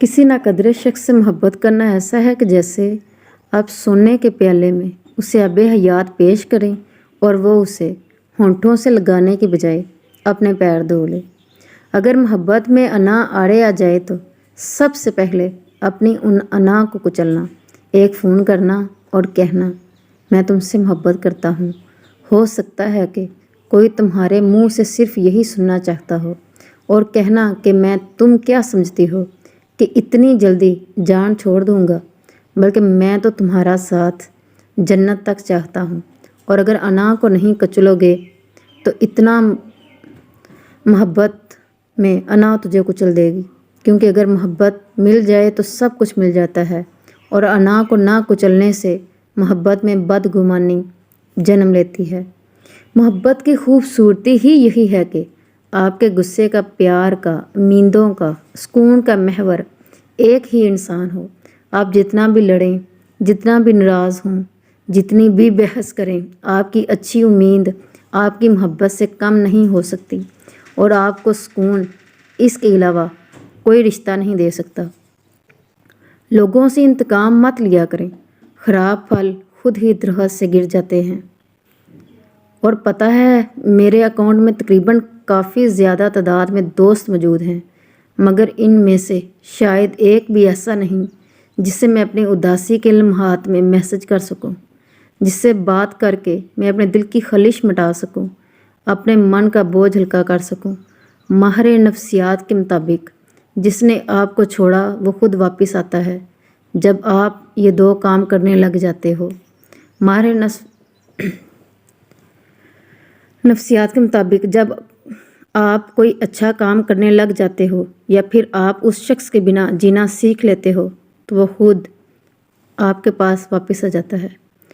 किसी नाकदरे शख्स से मोहब्बत करना ऐसा है कि जैसे आप सोने के प्याले में उसे आबे हयात पेश करें और वो उसे होंठों से लगाने की बजाय अपने पैर धो ले। अगर मोहब्बत में अना आड़े आ जाए तो सबसे पहले अपनी उन अना को कुचलना, एक फ़ोन करना और कहना मैं तुमसे मोहब्बत करता हूँ। हो सकता है कि कोई तुम्हारे मुंह से सिर्फ यही सुनना चाहता हो, और कहना कि मैं तुम क्या समझती हो कि इतनी जल्दी जान छोड़ दूँगा, बल्कि मैं तो तुम्हारा साथ जन्नत तक चाहता हूँ। और अगर अना को नहीं कुचलोगे तो इतना मोहब्बत में अना तुझे कुचल देगी, क्योंकि अगर मोहब्बत मिल जाए तो सब कुछ मिल जाता है, और अना को ना कुचलने से मोहब्बत में बदगुमानी जन्म लेती है। मोहब्बत की खूबसूरती ही यही है कि आपके गुस्से का, प्यार का, नींदों का, सुकून का महवर एक ही इंसान हो। आप जितना भी लड़ें, जितना भी नाराज़ हों, जितनी भी बहस करें, आपकी अच्छी उम्मीद आपकी मोहब्बत से कम नहीं हो सकती, और आपको सुकून इसके अलावा कोई रिश्ता नहीं दे सकता। लोगों से इंतकाम मत लिया करें, ख़राब फल खुद ही दरख्त से गिर जाते हैं। और पता है, मेरे अकाउंट में तकरीबन काफ़ी ज़्यादा तादाद में दोस्त मौजूद हैं, मगर इनमें से शायद एक भी ऐसा नहीं जिससे मैं अपनी उदासी के लम्हात में मैसेज कर सकूं, जिससे बात करके मैं अपने दिल की खलिश मिटा सकूं, अपने मन का बोझ हल्का कर सकूं। माहिर नफ्सियात के मुताबिक जिसने आपको छोड़ा वो खुद वापस आता है जब आप ये दो काम करने लग जाते हो। माहिर नफ्सियात के मुताबिक जब आप कोई अच्छा काम करने लग जाते हो या फिर आप उस शख्स के बिना जीना सीख लेते हो तो वो खुद आपके पास वापस आ जाता है।